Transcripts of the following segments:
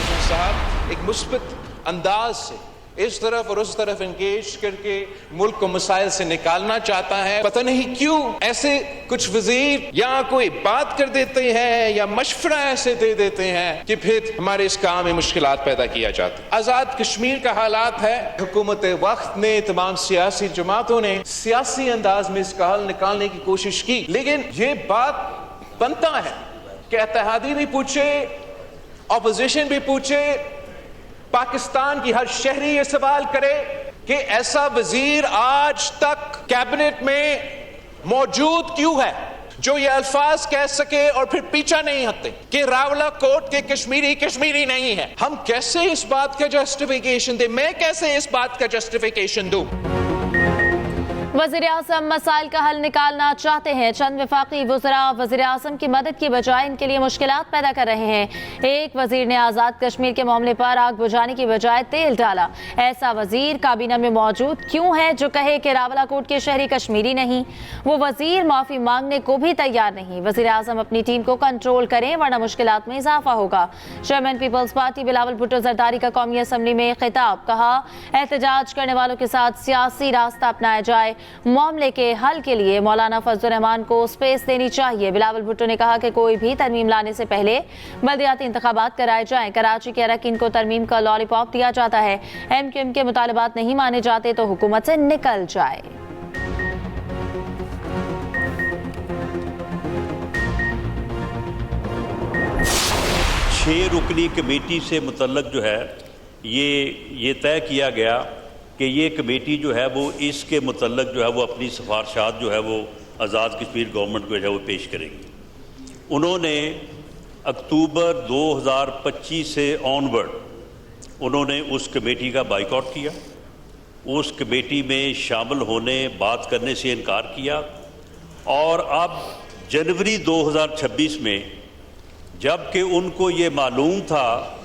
आज़म साहब एक मुस्बत अंदाज से इस तरफ और उस तरफ एंगेज करके मुल्क को मसाइल से निकालना चाहता है। पता नहीं क्यों ऐसे कुछ वजीर या कोई बात कर देते हैं या मशवरा ऐसे दे देते हैं कि फिर हमारे इस काम में मुश्किलात पैदा किया जाता है। आजाद कश्मीर का हालात है, हुकूमत वक्त ने, तमाम सियासी जमातों ने सियासी अंदाज में इसका हल निकालने की कोशिश की, लेकिन ये बात बनता है कि इत्तेहादी भी पूछे, ऑपोजिशन भी पूछे, पाकिस्तान की हर शहरी ये सवाल करे कि ऐसा वजीर आज तक कैबिनेट में मौजूद क्यों है जो ये अल्फाज कह सके और फिर पीछा नहीं हटते कि रावलाकोट के कश्मीरी कश्मीरी नहीं है। हम कैसे इस बात का जस्टिफिकेशन दें? मैं कैसे इस बात का जस्टिफिकेशन दूं? वज़ीर आज़म मसाइल का हल निकालना चाहते हैं। चंद वफाकी वज़रा वज़ीर आज़म की मदद की बजाय इनके लिए मुश्किलात पैदा कर रहे हैं। एक वज़ीर ने आज़ाद कश्मीर के मामले पर आग बुझाने की बजाय तेल डाला। ऐसा वज़ीर काबीना में मौजूद क्यों है जो कहे कि रावलाकोट के शहरी कश्मीरी नहीं? वो वज़ीर माफ़ी मांगने को भी तैयार नहीं। वज़ीर आज़म अपनी टीम को कंट्रोल करें वरना मुश्किलात में इजाफा होगा। Chairman people's party Bilawal Bhutto Zardari का कौमी असम्बली में खिताब, कहा एहतजाज करने वालों के साथ सियासी रास्ता अपनाया जाए। मामले के हल के लिए मौलाना फजलुर रहमान को स्पेस देनी चाहिए। बिलावल भुट्टो ने कहा कि कोई भी तरमीम लाने से पहले बल्दियाती इंतखाबात कराए जाएं। कराची के अरकान को तरमीम का लॉलीपॉप दिया जाता है। MQM के मुतालबात नहीं माने जाते तो हुकूमत से निकल जाए। छह रुकनी कमेटी से मुतल्लक जो है ये तय किया गया कि ये कमेटी जो है वो इसके मुतल्लक जो है वो अपनी सिफारशात जो है वो आज़ाद कश्मीर गवर्नमेंट को जो है वो पेश करेगी। उन्होंने अक्टूबर 2025 से ऑनवर्ड उन्होंने उस कमेटी का बाइकआउट किया, उस कमेटी में शामिल होने बात करने से इनकार किया और अब जनवरी 2026 में जबकि उनको ये मालूम था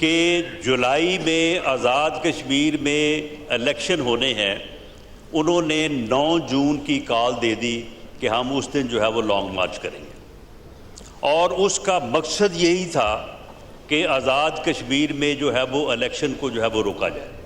कि जुलाई में आज़ाद कश्मीर में इलेक्शन होने हैं, उन्होंने 9 जून की कॉल दे दी कि हम उस दिन जो है वो लॉन्ग मार्च करेंगे और उसका मकसद यही था कि आज़ाद कश्मीर में जो है वो इलेक्शन को जो है वो रोका जाए।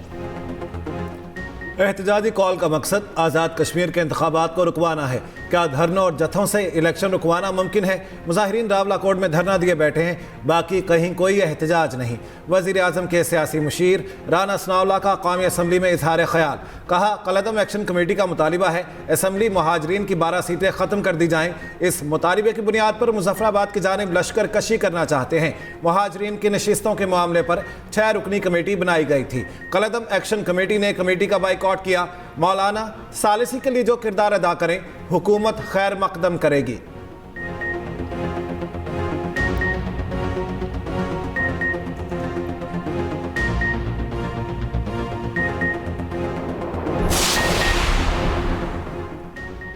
एहतजाजी कॉल का मकसद आज़ाद कश्मीर के इंतखाबात को रुकवाना है। क्या धरनों और जत्थों से इलेक्शन रुकवाना मुमकिन है? मुजाहिरीन रावलाकोट में धरना दिए बैठे हैं, बाकी कहीं कोई एहतजाज नहीं। वज़ीर आज़म के सियासी मुशीर राना सनाउल्लाह का कौमी असम्बली में इजहार ख्याल, कहा कलदम एक्शन कमेटी का मुतालिबा है असम्बली महाजरीन की 12 सीटें ख़त्म कर दी जाएँ। इस मुतालिबे की बुनियाद पर मुजफ्फराबाद की जानिब लश्कर कशी करना चाहते हैं। महाजरीन की नशिस्तों के मामले पर 6 रुकनी कमेटी बनाई गई थी। कलदम एक्शन कमेटी ने कमेटी का बाइकआउट किया। मौलाना सालिसी के लिए जो किरदार अदा करें हुकूमत खैर मकदम करेगी।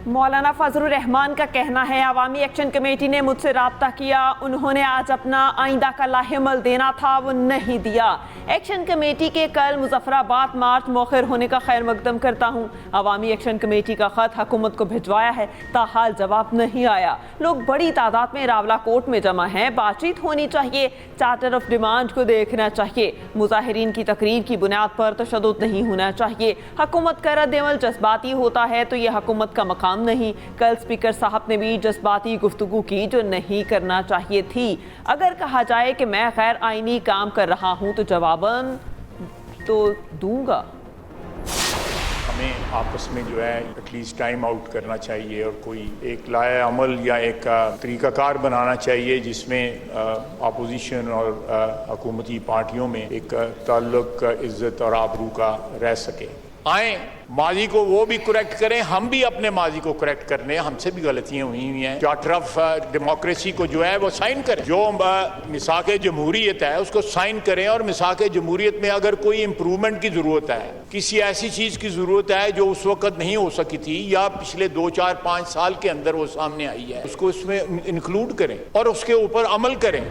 मौलाना फजलुर रहमान का कहना है अवामी एक्शन कमेटी ने मुझसे राब्ता किया, उन्होंने आज अपना आइंदा का लाहेमल देना था, वो नहीं दिया। एक्शन कमेटी के कल मुजफ्फराबाद मार्च मौखर होने का खैर मकदम करता हूँ। अवामी एक्शन कमेटी का खत हुकूमत को भिजवाया है, ताहाल जवाब नहीं आया। लोग बड़ी तादाद में रावलाकोट में जमा हैं, बातचीत होनी चाहिए, चार्टर ऑफ डिमांड को देखना चाहिए। मुजाहिरीन की तकरीर की बुनियाद पर तशद्दुद नहीं होना चाहिए। हुकूमत का रद्द-ए-अमल जज्बाती होता है तो यह हुकूमत का मकाम नहीं। कल स्पीकर साहब ने भी जज्बाती गुफ्तगू की जो नहीं करना चाहिए थी। अगर कहा जाए कि मैं गैर आईनी काम कर रहा हूं तो जवाबन तो दूंगा। हमें आपस में जो है एटलीस्ट टाइम आउट करना चाहिए और कोई एक लाया अमल या एक तरीक़ाकार बनाना चाहिए जिसमें अपोजिशन और हुकूमती पार्टियों में एक ताल्लुक इज़्ज़त और आबरू का रह सके। आए माजी को वो भी करेक्ट करें, हम भी अपने माजी को करेक्ट कर लें, हमसे भी गलतियां हुई हुई हैं। चार्टर ऑफ डेमोक्रेसी को जो है वो साइन करें, जो मिसाक जमहूरियत है उसको साइन करें और मिसाक जमहूरियत में अगर कोई इम्प्रूवमेंट की ज़रूरत है, किसी ऐसी चीज़ की ज़रूरत है जो उस वक्त नहीं हो सकी थी या पिछले 2, 4, 5 साल के अंदर वो सामने आई है, उसको इसमें इंक्लूड करें और उसके ऊपर अमल करें।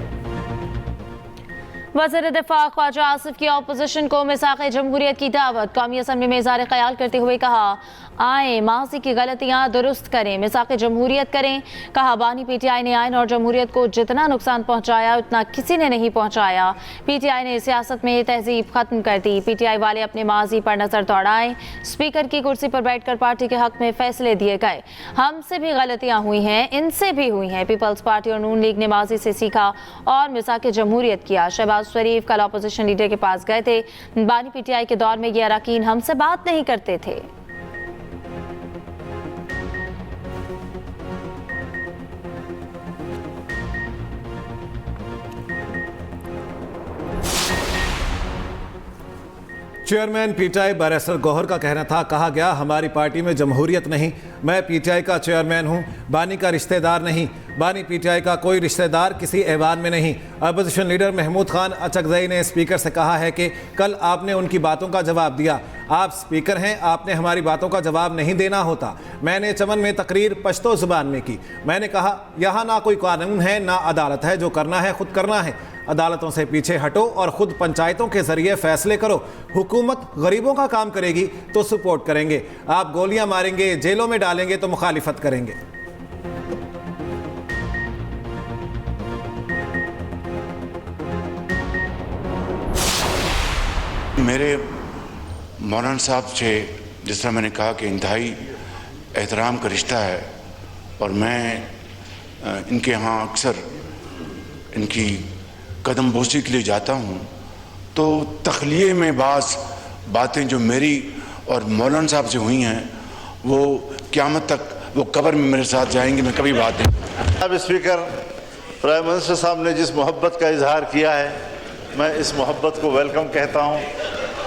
वज़ीर दिफा ख्वाजा आसिफ की अपोजिशन को मिसाक़ जमहूरियत की दावत। कौमी असम्बली में इज़हार ख्याल करते हुए कहा, आए माजी की गलतियाँ दुरुस्त करें, मिसाक़ जमहूरियत करें। कहा, बानी PTI ने आइन और जमहूरियत को जितना नुकसान पहुँचाया उतना किसी ने नहीं पहुँचाया। PTI ने सियासत में तहजीब ख़त्म कर दी। PTI वाले अपने माजी पर नज़र दौड़ाएं। स्पीकर की कुर्सी पर बैठकर पार्टी के हक़ में फैसले दिए गए। हमसे भी गलतियाँ हुई हैं, इनसे भी हुई हैं। पीपल्स पार्टी और नून लीग ने माजी से सीखा और मिसाक़ जमहूरियत किया। शहबाज शरीफ कल अपोजिशन लीडर के पास गए थे। बानी PTI के दौर में ये अरकान हमसे बात नहीं करते थे। चेयरमैन PTI बैरिस्टर गौहर का कहना था, कहा गया हमारी पार्टी में जमहूरियत नहीं, मैं PTI का चेयरमैन हूं, बानी का रिश्तेदार नहीं। बानी PTI का कोई रिश्तेदार किसी ऐवान में नहीं। अपोजिशन लीडर महमूद खान अचकजई ने स्पीकर से कहा है कि कल आपने उनकी बातों का जवाब दिया। आप स्पीकर हैं, आपने हमारी बातों का जवाब नहीं देना होता। मैंने चमन में तकरीर पश्तो ज़ुबान में की। मैंने कहा, यहाँ ना कोई कानून है ना अदालत है, जो करना है खुद करना है। अदालतों से पीछे हटो और खुद पंचायतों के जरिए फैसले करो। हुकूमत गरीबों का काम करेगी तो सपोर्ट करेंगे, आप गोलियां मारेंगे, जेलों में डालेंगे तो मुखालिफत करेंगे। मेरे मौलाना साहब से जिस तरह मैंने कहा कि इंतहाई एहतराम का रिश्ता है और मैं इनके यहाँ अक्सर इनकी कदम बोसी के लिए जाता हूँ, तो तखलिए में बाज़ बातें जो मेरी और मौलाना साहब से हुई हैं वो क़यामत तक वो कब्र में मेरे साथ जाएंगी, मैं कभी बात नहीं। अब स्पीकर प्राइम मिनिस्टर साहब ने जिस मोहब्बत का इजहार किया है, मैं इस मोहब्बत को वेलकम कहता हूँ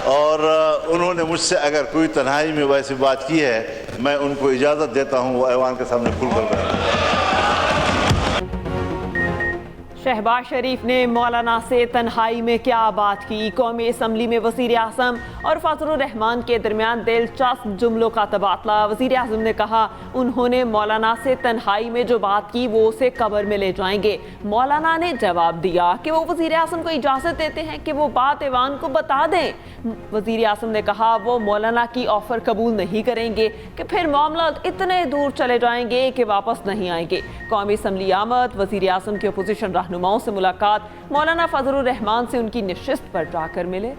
और उन्होंने मुझसे अगर कोई तन्हाई में वैसी बात की है, मैं उनको इजाज़त देता हूँ वो ऐवान के सामने खुल कर रहे। शहबाज शरीफ ने मौलाना से तन्हाई में क्या बात की। कौमी असम्बली में वज़ीर आज़म और फजलुर रहमान के दरमियान दिलचस्प जुमलों का तबादला। वज़ीर आज़म ने कहा, उन्होंने मौलाना से तन्हाई में जो बात की वो उसे कब्र में ले जाएंगे। मौलाना ने जवाब दिया कि वो वज़ीर आज़म को इजाज़त देते हैं कि वो बात ऐवान को बता दें। वज़ीर आज़म ने कहा, वो मौलाना की ऑफ़र कबूल नहीं करेंगे कि फिर मामला इतने दूर चले जाएंगे कि वापस नहीं आएंगे। कौमी असम्बली आमद, वज़ीर आज़म के अपोजिशन रहनुमाओं से मुलाकात, मौलाना फजलुर रहमान से उनकी नशिस्त पर जाकर मिले।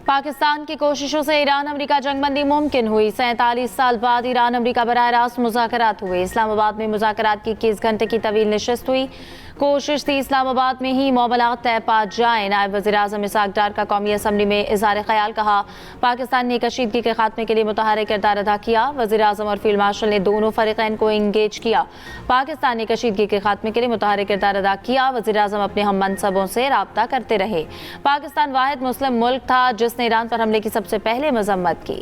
पाकिस्तान की कोशिशों से ईरान अमेरिका जंगबंदी मुमकिन हुई। 47 साल बाद ईरान अमेरिका बराह रास्त मुज़ाकरात हुए। इस्लामाबाद में मुज़ाकरात की 21 घंटे की तवील नशिस्त हुई। कोशिश थी इस्लामाबाद में ही मामलात तय पा जाए। नायब वज़ीर आज़म इसहाक़ डार का कौमी असम्बली में इज़हार ख्याल। कहा, पाकिस्तान ने कशीदगी के खात्मे के लिए मुतहरिक किरदार अदा किया। वज़ीर आज़म और फील्ड मार्शल ने दोनों फ़रीक़ैन को इंगेज किया। पाकिस्तान ने कशीदगी के खात्मे के लिए मुतहरिक किरदार अदा किया। वज़ीर आज़म अपने हम मनसबों से राब्ता करते रहे। पाकिस्तान वाहिद मुस्लिम मुल्क था जिसने ईरान पर हमले की सबसे पहले मजम्मत की।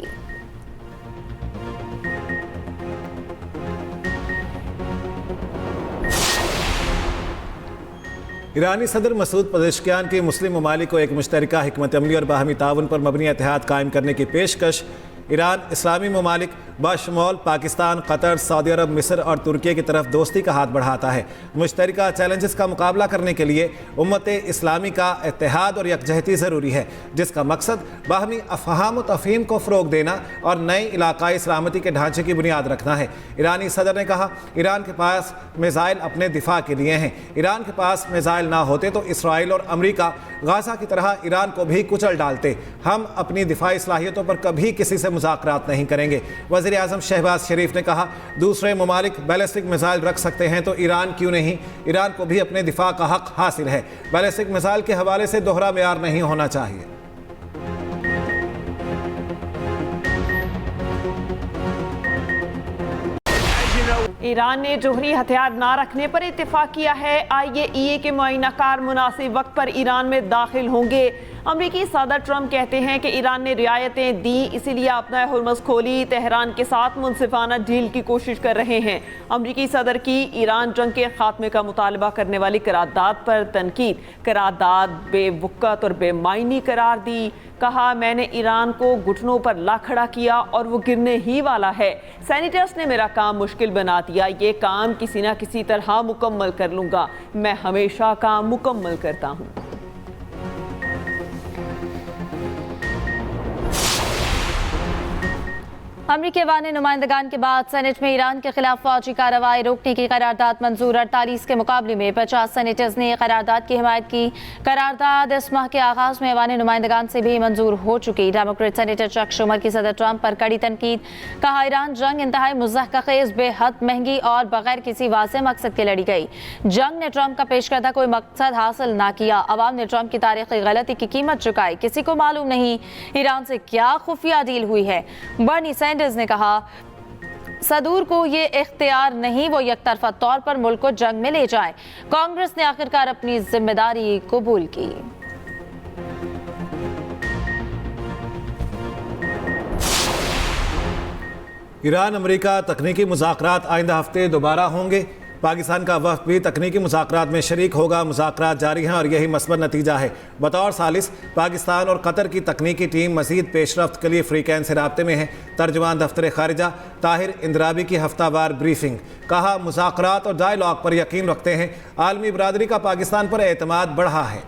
ईरानी सदर मसूद पज़ेश्कियान की मुस्लिम ममालिक को एक मुश्तरका हिकमत अमली और बाहमी ताउन पर मबनी इत्तेहाद कायम करने की पेशकश। ईरान इस्लामी ममालिक बशमौल पाकिस्तान, कतर, सऊदी अरब, मिस्र और तुर्की की तरफ दोस्ती का हाथ बढ़ाता है। मुश्तरका चैलेंजेस का मुकाबला करने के लिए उम्मत इस्लामी का इत्तेहाद और यकजहती ज़रूरी है, जिसका मकसद बाहमी अफ़हाम व तफ़हीम को फ़रोग देना और नई इलाकाई सलामती के ढांचे की बुनियाद रखना है। ईरानी सदर ने कहा, ईरान के पास मिसाइल अपने दिफा के लिए हैं। ईरान के पास मिसाइल ना होते तो इसराइल और अमरीका गाज़ा की तरह ईरान को भी कुचल डालते। हम अपनी दिफाई सलाहियतों पर कभी किसी से मुज़ाकरात नहीं करेंगे। वज़ीर आज़म शहबाज शरीफ ने कहा, दूसरे ममालिक बैलिस्टिक मिसाइल रख सकते हैं तो ईरान क्यों नहीं? ईरान को भी अपने दिफा का हक हासिल है। बैलिस्टिक मिसाइल के हवाले से दोहरा मेयार नहीं होना चाहिए। ईरान ने जोहरी हथियार ना रखने पर इत्तेफाक किया है। IAEA के मुआइना कार मुनासिब वक्त पर ईरान में दाखिल होंगे। अमरीकी सदर ट्रंप कहते हैं कि ईरान ने रियायतें दी, इसीलिए अपना हुर्मुज़ खोली, तेहरान के साथ मुनसिफाना डील की कोशिश कर रहे हैं। अमरीकी सदर की ईरान जंग के खात्मे का मुतालबा करने वाली करारदाद पर तनकीद। करारदाद बेवुक़्क़त और बेमायनी करार दी। कहा, मैंने ईरान को घुटनों पर ला खड़ा किया और वो गिरने ही वाला है। सेनेटर्स ने मेरा काम मुश्किल बना दिया, ये काम किसी ना किसी तरह मुकम्मल कर लूँगा। मैं हमेशा काम मुकम्मल करता हूँ। अमरीकी ऐवान नुमाइंदगान के बाद सेनेट में ईरान के खिलाफ फौजी कार्रवाई रोकने की करारदाद मंजूर। 48 के मुकाबले में 50 सेनेटर्स ने करारदाद की हिमायत की। करारदाद इस माह के आगाज में ऐवान नुमाइंदगान से भी मंजूर हो चुकी। डेमोक्रेट सेनेटर चक शुमर की सदर ट्रंप पर कड़ी तनकीद। कहा, ईरान जंग इंतहाई मुज़हक़क़ेज़, बेहद महंगी और बगैर किसी वाज़ेह मकसद के लड़ी गई। जंग ने ट्रंप का पेश करदा कोई मकसद हासिल ना किया। अवाम ने ट्रंप की तारीखी गलती की कीमत चुकाई। किसी को मालूम नहीं ईरान से क्या खुफिया डील हुई है। बर्नी सैंडर्स ने कहा, सदूर को ये इख्तियार नहीं वो यकतरफा तौर पर मुल्क को जंग में ले जाए। कांग्रेस ने आखिरकार अपनी जिम्मेदारी कबूल की। ईरान अमेरिका तकनीकी मुज़ाकरात आइंदा हफ्ते दोबारा होंगे। पाकिस्तान का वफ़द भी तकनीकी मुज़ाकरात में शरीक होगा। मुज़ाकरात जारी हैं और यही मस्बत नतीजा है। बतौर सालिस पाकिस्तान और कतर की तकनीकी टीम मज़ीद पेशरफ्त के लिए फ्रीकैन से राब्ते में है। तर्जुमान दफ्तर खारिजा ताहिर इंदिराबी की हफ्तावार ब्रीफिंग। कहा, मुज़ाकरात और डायलॉग पर यकीन रखते हैं। आलमी बरादरी का पाकिस्तान पर एतमाद बढ़ा है।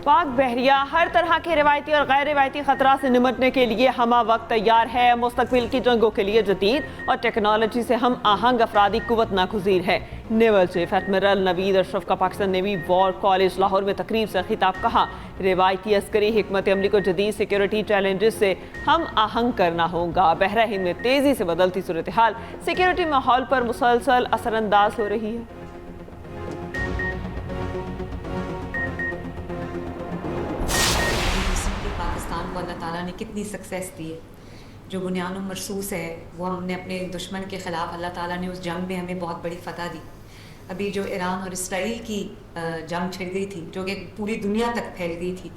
पाक बहरिया हर तरह के रिवायती और गैर रिवायती खतरा से निपटने के लिए हमा वक्त तैयार है। मुस्तकबिल की जंगों के लिए जदीद और टेक्नोलॉजी से हम आहंग अफरादी कुव्वत नागुज़ीर है। Naval chief admiral Naveed Ashraf का Pakistan navy war college Lahore में तकरीब से खिताब। कहा, रिवायती अस्करी हिकमत अमली को जदीद सिक्योरिटी चैलेंजेस से हम आहंग करना होगा। बहरा हिंद में तेज़ी से बदलती सूरत हाल सिक्योरिटी माहौल पर मुसलसल असरअंदाज हो रही है। पाकिस्तान को अल्लाह ताला ने कितनी सक्सेस दी है, जो बुनियाद मरसूस है वो हमने अपने दुश्मन के ख़िलाफ़ अल्लाह ताला ने उस जंग में हमें बहुत बड़ी फ़तह दी। अभी जो ईरान और इसराइल की जंग छिड़ गई थी, जो कि पूरी दुनिया तक फैल गई थी,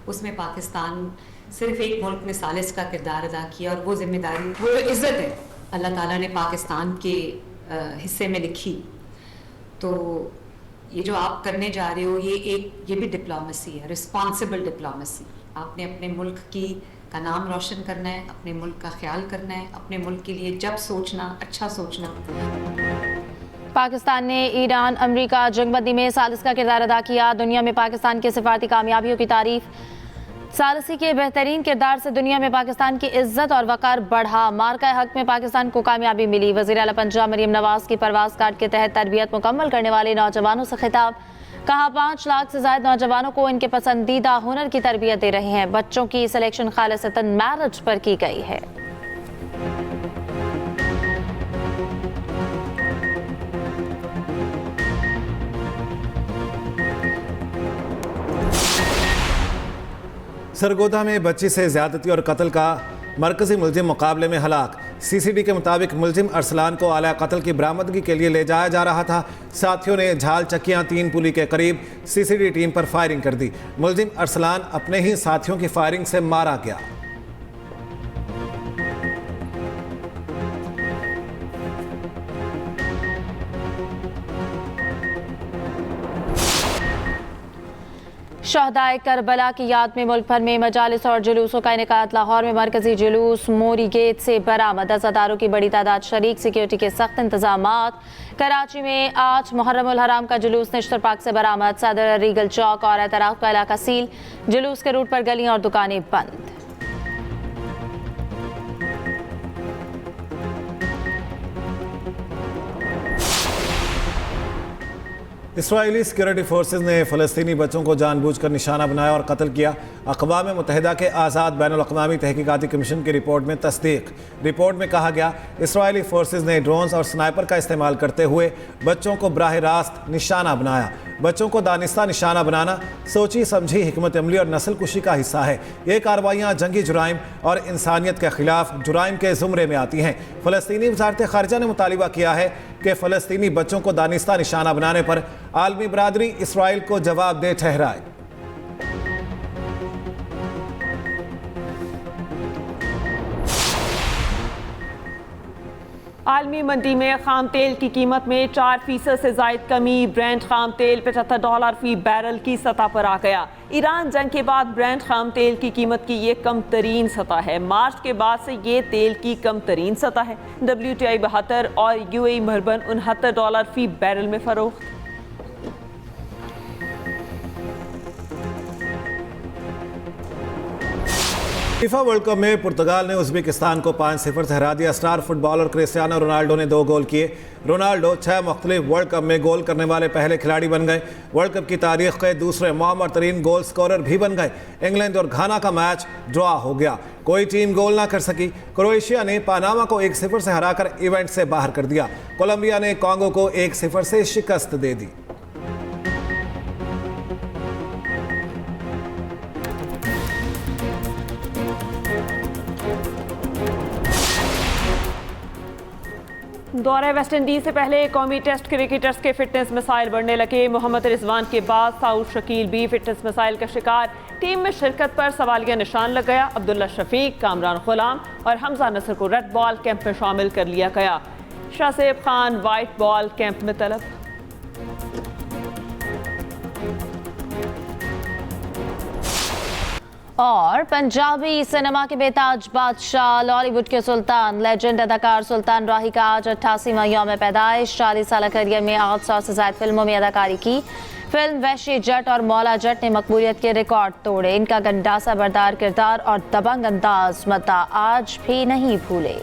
उसमें पाकिस्तान सिर्फ एक मुल्क ने सालिस का किरदार अदा किया और वो जिम्मेदारी, वो इज़्ज़त है अल्लाह ताला ने पाकिस्तान के हिस्से में लिखी। तो ये जो आप करने जा रहे हो ये भी डिप्लोमेसी है, रिस्पॉन्सिबल डिप्लोमेसी। आपने अपने मुल्क का नाम रोशन करना है, अपने मुल्क का ख्याल करना है, अपने मुल्क के लिए जब सोचना, अच्छा सोचना। पाकिस्तान ने ईरान अमेरिका जंगबंदी में सालिस का किरदार अदा किया। दुनिया में पाकिस्तान की सिफारती कामयाबियों की तारीफ। सालिसी के बेहतरीन किरदार से दुनिया में पाकिस्तान की इज्जत और वक़ार बढ़ा। मार्का हक में पाकिस्तान को कामयाबी मिली। वज़ीर आला पंजाब मरीम नवाज की परवाज़ कार्ड के तहत तरबियत मुकम्मल करने वाले नौजवानों से खिताब। कहा, 5 लाख से ज़ायद नौजवानों को इनके पसंदीदा हुनर की तरबियत दे रहे हैं। बच्चों की सिलेक्शन खालिसतन मैरिज पर की गई है। सरगोदा में बच्ची से ज्यादती और कत्ल का मरकजी मुलजिम मुकाबले में हलाक। सीसीडी के मुताबिक मुलजिम अरसलान को आला कत्ल की बरामदगी के लिए ले जाया जा रहा था। साथियों ने झाल चक्कियां 3 पुली के करीब सीसीडी टीम पर फायरिंग कर दी। मुलजिम अरसलान अपने ही साथियों की फायरिंग से मारा गया। शहदाए करबला की याद में मुल्क भर में मजालिस और जुलूसों का इनेकाद। लाहौर में मरकजी जुलूस मोरी गेट से बरामद। अज़ादारों की बड़ी तादाद शरीक। सिक्योरिटी के सख्त इंतजामात। कराची में आज मुहर्रम उल हराम का जुलूस निश्तर पार्क से बरामद। सदर रीगल चौक और एतराफ का इलाका सील। जुलूस के रूट पर गलियां और दुकानें बंद। इसराइली सिक्योरिटी फोर्सेज ने फ़लस्तीनी बच्चों को जानबूझकर निशाना बनाया और कत्ल किया। अक़वाम मुत्तहिदा के आज़ाद बैनुल-अक़वामी तहक़ीक़ाती कमीशन की रिपोर्ट में तस्दीक। रिपोर्ट में कहा गया, इसराइली फोर्सेज ने ड्रोन्स और स्नाइपर का इस्तेमाल करते हुए बच्चों को बराह रास्त निशाना बनाया। बच्चों को दानिस्ता निशाना बनाना सोची समझी हिकमत अमली और नस्ल कुशी का हिस्सा है। ये कार्रवाइयाँ जंगी जुराइम और इंसानियत के खिलाफ जुराइम के ज़ुमरे में आती हैं। फ़लस्तीनी वज़ारत ख़ारिजा ने मुतालिबा किया है कि फ़लस्तीनी बच्चों को दानिस्ता निशाना बनाने पर आलमी बरादरी इसराइल को जवाबदेह ठहराए। आलमी मंडी में खाम तेल की कीमत में 4% से जायद कमी। ब्रेंट खाम तेल $75 फी बैरल की सतह पर आ गया। ईरान जंग के बाद ब्रेंट खाम तेल की कीमत की ये कम तरीन सतह है। मार्च के बाद से ये तेल की कम तरीन सतह है। WTI 72 और UAE मरबन $69 फी बैरल में फरोख्त। फीफा वर्ल्ड कप में पुर्तगाल ने उज़्बेकिस्तान को 5-0 से हरा दिया। स्टार फुटबॉलर क्रिस्टियानो रोनाल्डो ने 2 गोल किए। रोनाल्डो 6 मुख्तलिफ वर्ल्ड कप में गोल करने वाले पहले खिलाड़ी बन गए। वर्ल्ड कप की तारीख के दूसरे मौमर तरीन गोल स्कोरर भी बन गए। इंग्लैंड और घाना का मैच ड्रॉ हो गया, कोई टीम गोल ना कर सकी। क्रोएशिया ने पनामा को 1-0 से हराकर इवेंट से बाहर कर दिया। कोलंबिया ने कांगो को 1-0 से शिकस्त दे दी। दौरे वेस्ट इंडीज से पहले कौमी टेस्ट क्रिकेटर्स के फिटनेस मसाइल बढ़ने लगे। मोहम्मद रिजवान के बाद साउद शकील भी फिटनेस मसाइल का शिकार। टीम में शिरकत पर सवालिया निशान लग गया। अब्दुल्ला शफीक, कामरान गुलाम और हमजा नसर को रेड बॉल कैंप में शामिल कर लिया गया। शासेब खान वाइट बॉल कैंप में तलब। और पंजाबी सिनेमा के बेताज बादशाह, लॉलीवुड के सुल्तान, लेजेंड अदाकार सुल्तान राही का आज 88वां यौम पैदाइश। 40 साल करियर में 800 से ज्यादा फिल्मों में अदाकारी की। फिल्म वहशी जट और मौला जट ने मकबूलियत के रिकॉर्ड तोड़े। इनका गंडासा बरदार किरदार और दबंग अंदाज मता आज भी नहीं भूले।